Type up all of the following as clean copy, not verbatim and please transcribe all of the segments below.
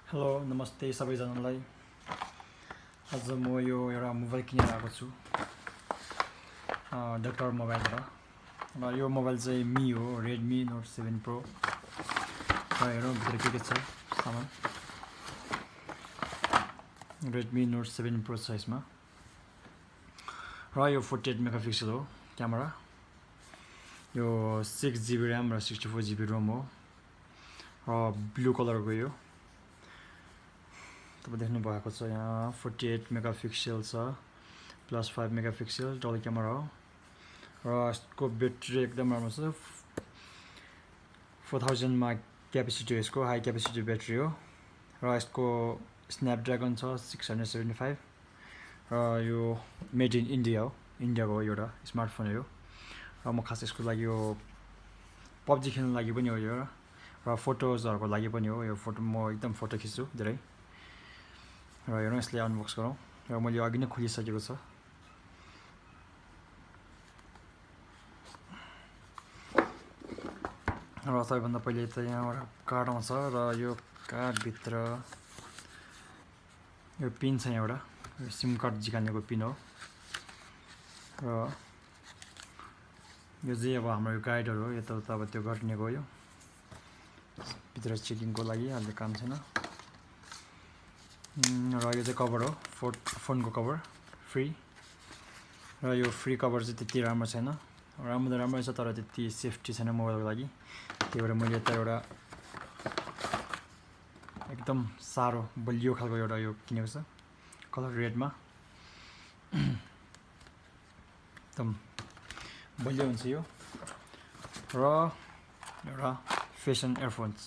Hello नमस्ते सबैजनालाई। आज म यो एउटा मोबाइल किनेर आएको छु डाक्टर मोबाइलबाट। र यो मोबाइल चाहिँ मी हो, रेडमी नोट 7 प्रो। र हेरौँ भित्र के छ सामान। रेडमी नोट 7 प्रो छ यसमा। र यो 48 मेगापिक्सल हो क्यामेरा। यो 6GB ऱ्याम र 64GB रोम हो। र ब्लू कलरको यो तपाईँ देख्नु भएको छ यहाँ 48 मेगापिक्सल छ प्लस 5 मेगापिक्सल डबल क्यामेरा हो। र यसको ब्याट्री एकदम राम्रो छ। 4000 मा क्यापेसिटी हो यसको, हाई क्यापेसिटी ब्याट्री हो। र यसको स्न्यापड्रागन छ 675। र यो मेड इन इन्डिया हो, इन्डियाको एउटा स्मार्टफोन हो। र म खास यसको लागि यो पब्जी खेल्नु लागि पनि हो यो, र फोटोजहरूको लागि पनि हो। यो फोटो म एकदम फोटो खिच्छु धेरै। र हेरौँ यसले अनबक्स गरौँ। र मैले अघि नै खोलिसकेको छ। र सबैभन्दा पहिले त यहाँ एउटा कार्ड आउँछ र यो कार्डभित्र यो पिन छ, यहाँ एउटा यो सिम कार्ड निकाल्नेको पिन हो। र यो चाहिँ अब हाम्रो यो गाइडहरू हो, यताउता अब त्यो गर्नेको हो। यो भित्र चेकिङको लागि अहिले काम छैन। र यो चाहिँ कभर हो, फोनको कभर फ्री। र यो फ्री कभर चाहिँ त्यति राम्रो छैन, राम्रो त राम्रै छ तर त्यति सेफ्टी छैन मोबाइलको लागि। त्यही भएर मैले यता एउटा एकदम साह्रो बलियो खालको एउटा यो किनेको छ, कलर रेडमा। एकदम बलियो हुन्छ यो। र एउटा फेसन एयरफोन्स।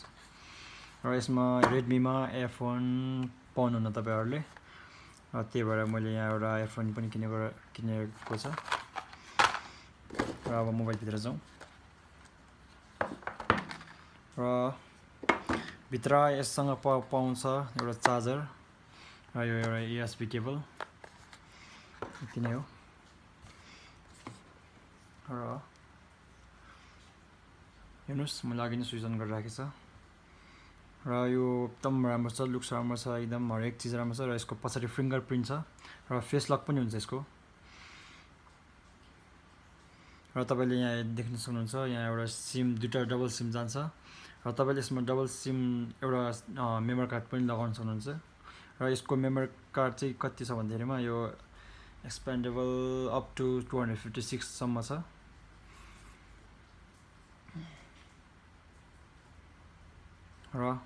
र यसमा रेडमीमा एयरफोन पाउनुहुन्न तपाईँहरूले। र त्यही भएर मैले यहाँ एउटा एयरफोन पनि किनेको छ। र अब मोबाइलभित्र जाउँ। र भित्र यससँग पाउँछ एउटा चार्जर र यो एउटा USB केबल, यति नै हो। र हेर्नुहोस् मैले अघि नै स्विच अन गरेर राखेको छ। र यो एकदम राम्रो छ, लुक्स राम्रो छ, एकदम हरेक चिज राम्रो छ। र यसको पछाडि फिङ्गर प्रिन्ट छ र फेस लक पनि हुन्छ यसको। र तपाईँले यहाँ देख्न सक्नुहुन्छ यहाँ एउटा सिम, दुईवटा डबल सिम जान्छ। र तपाईँले यसमा डबल सिम एउटा मेमोरी कार्ड पनि लगाउन सक्नुहुन्छ। र यसको मेमोरी कार्ड चाहिँ कति छ भन्दाखेरिमा यो एक्सपेन्डेबल अप टु 256 सम्म छ। र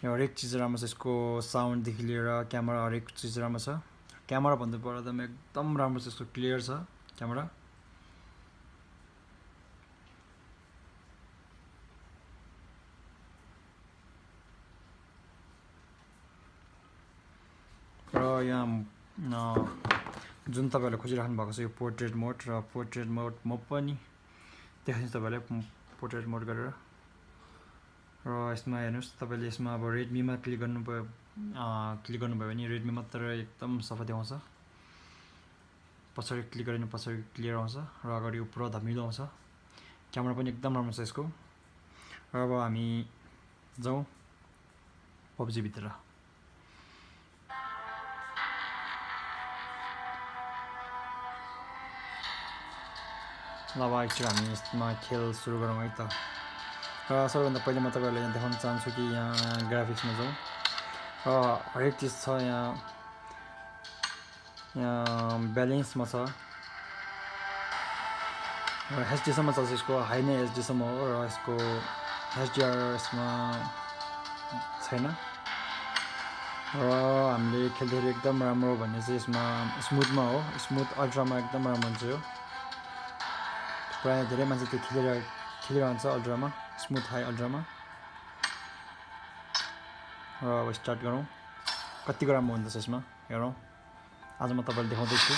यो हरेक चिज राम्रो छ, यसको साउन्डदेखि लिएर क्यामेरा हरेक चिज राम्रो छ। क्यामेरा भन्नुपर्दा एकदम राम्रो छ, यसको क्लियर छ क्यामेरा। र यहाँ जुन तपाईँहरूले खोजिराख्नु भएको छ यो पोर्ट्रेट मोड, र पोर्ट्रेट मोड म पनि देखाइदिन्छु तपाईँलाई पोर्ट्रेट मोड गरेर। र यसमा हेर्नुहोस् तपाईँले यसमा अब रेडमीमा क्लिक गर्नुभयो भने रेडमी मात्र एकदम सफा देखाउँछ। पछाडि क्लिक गऱ्यो भने पछाडि क्लियर आउँछ र अगाडि पुरा धमिलो आउँछ। क्यामेरा पनि एकदम राम्रो छ यसको। र अब हामी जाउँ पब्जी भित्र। ल अब एकचोटि हामी यसमा खेल सुरु गरौँ है त। र सबैभन्दा पहिले म तपाईँहरूलाई यहाँ देखाउन चाहन्छु कि यहाँ ग्राफिक्समा जाउँ। र हरेक चिज छ यहाँ ब्यालेन्समा छ। र एचडीसम्म चल्छ यसको, हाई नै एचडीसम्म हो। र यसको एचडीआर यसमा छैन। र हामीले खेल्दाखेरि एकदम राम्रो भन्ने चाहिँ यसमा स्मुथमा हो, स्मुथ अल्ट्रामा एकदम राम्रो हुन्छ यो। प्रायः धेरै मान्छे त्यो खेलिरहन्छ अल्ट्रामा, स्मुथ हाई अल्ट्रामा। र अब स्टार्ट गरौँ, कतिको राम्रो हुँदैछ यसमा हेरौँ। आज म तपाईँलाई देखाउँदैछु।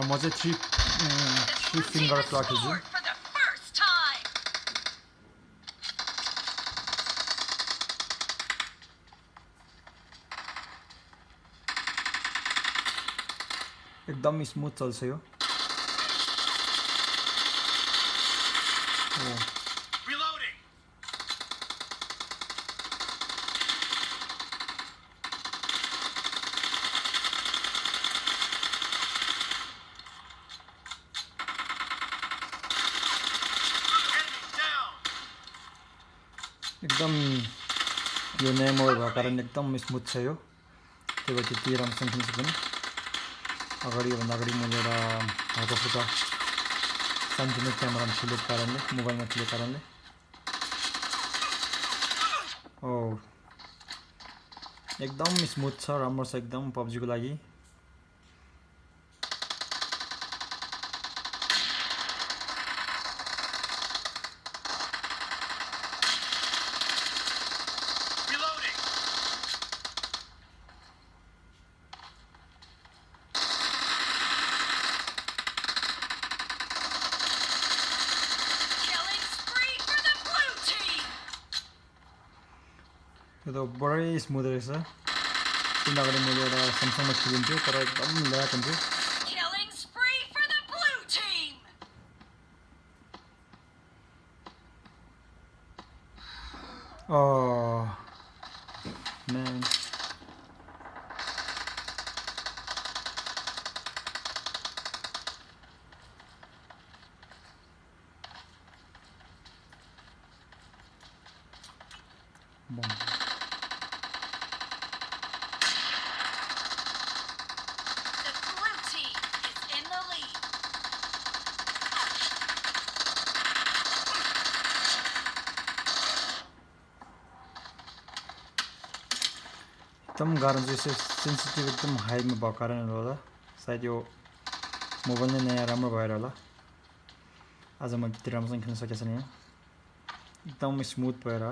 म चाहिँ थ्री फिङ्गर क्लक हिजो। एकदम स्मुथ चल्छ यो एकदम यो नयाँ मोबाइल भएको कारण एकदम स्मुथ छ यो त्यही भएर त्यति राम्रोसँग खेल्न सक्दैन अगाडि भन्दा अगाडि मैले एउटा हल्का फुल्का सानोतिनो क्यामेरामा खेलेको कारणले मोबाइलमा खेलेको कारणले एकदम स्मुथ छ राम्रो छ एकदम पब्जी को लागि यो त बडै स्मुथ रहेछ किन अगाडि मैले एउटा स्यामसङमा खेलिन्थ्यो तर एकदम ल्याग हुन्थ्यो man bomb एकदम गाह्रो चाहिँ सेन्सिटिभ एकदम हाईमा भएको कारणले होला सायद यो मोबाइल नै नयाँ राम्रो भएर होला आज म त्यति राम्रोसँग खेल्न सकेको छैन एकदम स्मुथ भएर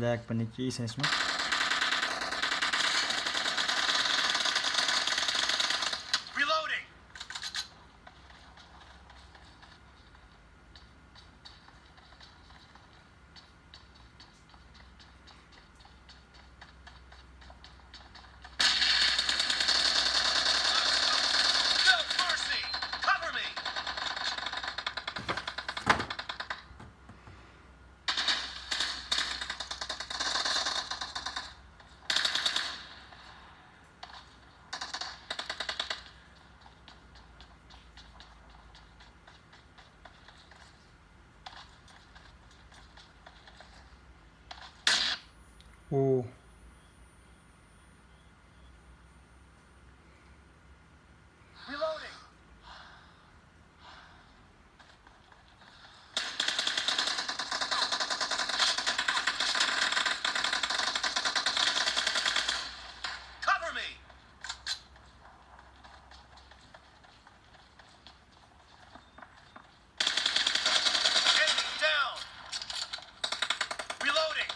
ल्याग पनि केही छैन यसमा Oh. Reloading. Cover me. Enemy down. Reloading.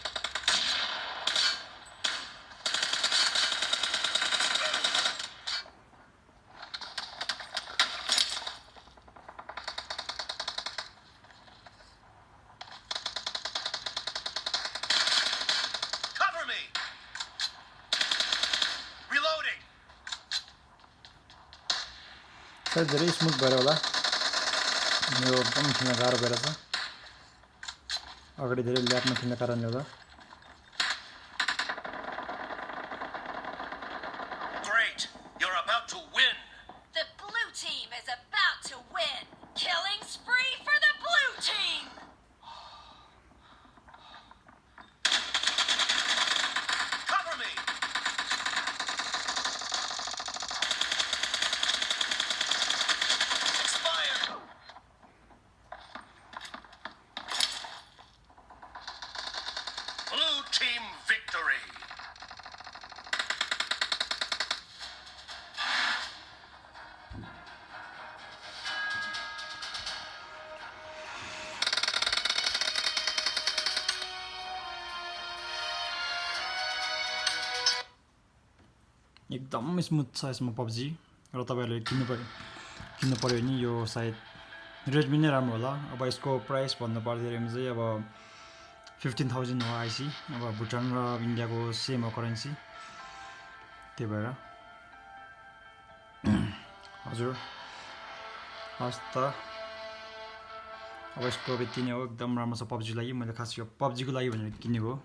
सायद धेरै स्मुथ भएर होला यो एकदम खेल्न गाह्रो भएर छ अगाडि धेरै ल्यागमा खेल्ने कारणले होला Great. You're about to win. The blue team is about to win. Killing spree for the blue team. Cover me. Blue team victory! एकदम स्मुथ छ यसमा पब्जी र तपाईहरुले किन्नु पर्यो नि यो सायद Redmi नै राम्रो होला अब यसको प्राइस भन्नु पर्दाखेरि चाहिँ अब 15,000 हो आइसी अब भुटान र इन्डियाको सेम हो करेन्सी त्यही भएर हजुर हस् त अब यसको यति नै हो एकदम राम्रो छ PUBG लागि मैले खास यो PUBG को लागि भनेर किनेको हो